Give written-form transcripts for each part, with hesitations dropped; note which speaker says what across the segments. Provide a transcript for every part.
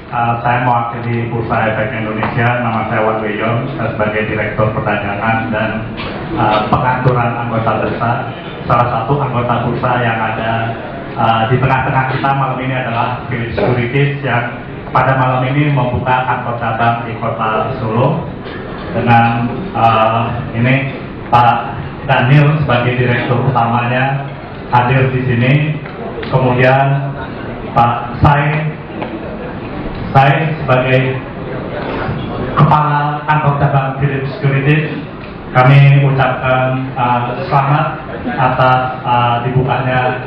Speaker 1: Saya mewakili Bursa Efek Indonesia. Nama saya Wan Weyon, sebagai Direktur Perdagangan dan Pengaturan Anggota Bursa. Salah satu anggota bursa yang ada di tengah-tengah kita malam ini adalah Philips Securities yang pada malam ini membuka kantor cabang di Kota Solo. Dengan ini Pak Daniel sebagai Direktur utamanya hadir di sini. Kemudian Pak saya sebagai Kepala Kantor Cabang Philips Securities, kami ucapkan selamat atas dibukanya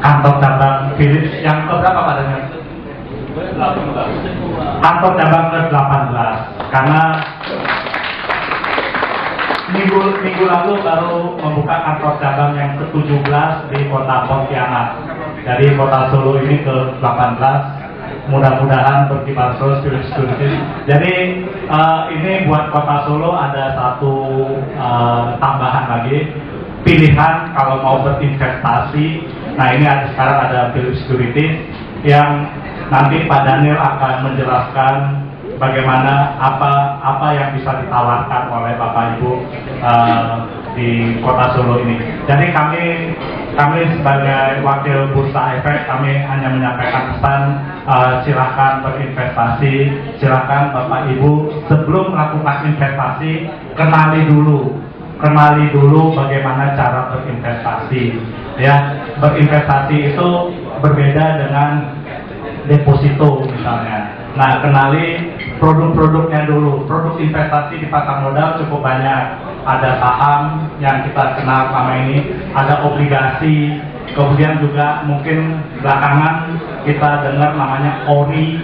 Speaker 1: kantor cabang Philips yang keberapa Pak Daniel? Kantor cabang ke-18, karena minggu lalu baru membuka kantor cabang yang ke-17 di Kota Pontianak. Dari Kota Solo ini ke-18. Mudah-mudahan berkibarsos Philips Securities. Jadi ini buat Kota Solo ada satu tambahan lagi, pilihan kalau mau berinvestasi. Nah ini sekarang ada Philips Securities yang nanti Pak Daniel akan menjelaskan bagaimana apa yang bisa ditawarkan oleh Bapak Ibu di Kota Solo ini. Jadi kami sebagai wakil Bursa Efek, kami hanya menyampaikan pesan, silakan berinvestasi, silakan Bapak Ibu sebelum melakukan investasi kenali dulu bagaimana cara berinvestasi. Ya, berinvestasi itu berbeda dengan deposito misalnya. Nah, kenali produk-produknya dulu. Produk investasi di pasar modal cukup banyak. Ada saham yang kita kenal selama ini, ada obligasi, kemudian juga mungkin belakangan kita dengar namanya ORI,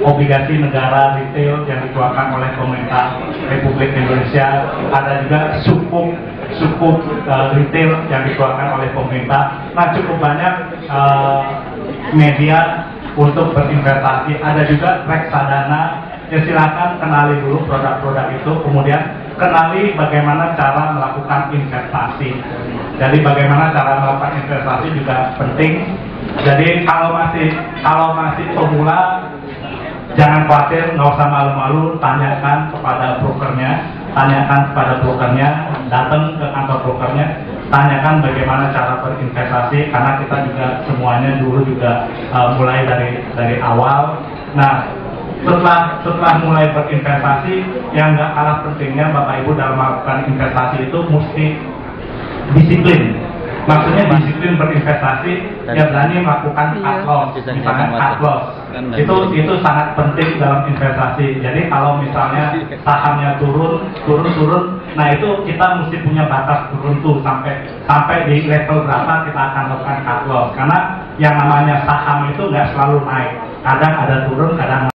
Speaker 1: obligasi negara retail yang dikeluarkan oleh pemerintah Republik Indonesia. Ada juga sukuk retail yang dikeluarkan oleh pemerintah. Nah, cukup banyak media untuk berinvestasi. Ada juga reksadana. Ya, silakan kenali dulu produk-produk itu, kemudian kenali bagaimana cara melakukan investasi. Jadi bagaimana cara melakukan investasi juga penting. Jadi kalau masih pemula, jangan khawatir, nggak usah malu-malu, tanyakan kepada brokernya, datang ke kantor brokernya, tanyakan bagaimana cara berinvestasi, karena kita juga semuanya dulu juga mulai dari awal. Nah, setelah mulai berinvestasi, yang nggak kalah pentingnya Bapak Ibu dalam melakukan investasi itu mesti disiplin. Maksudnya disiplin berinvestasi, ya berani melakukan cut loss, misalnya cut loss. Itu sangat penting dalam investasi. Jadi kalau misalnya sahamnya turun, nah itu kita mesti punya batas turun tuh sampai di level berapa kita akan lakukan cut loss. Karena yang namanya saham itu nggak selalu naik, kadang ada turun, kadang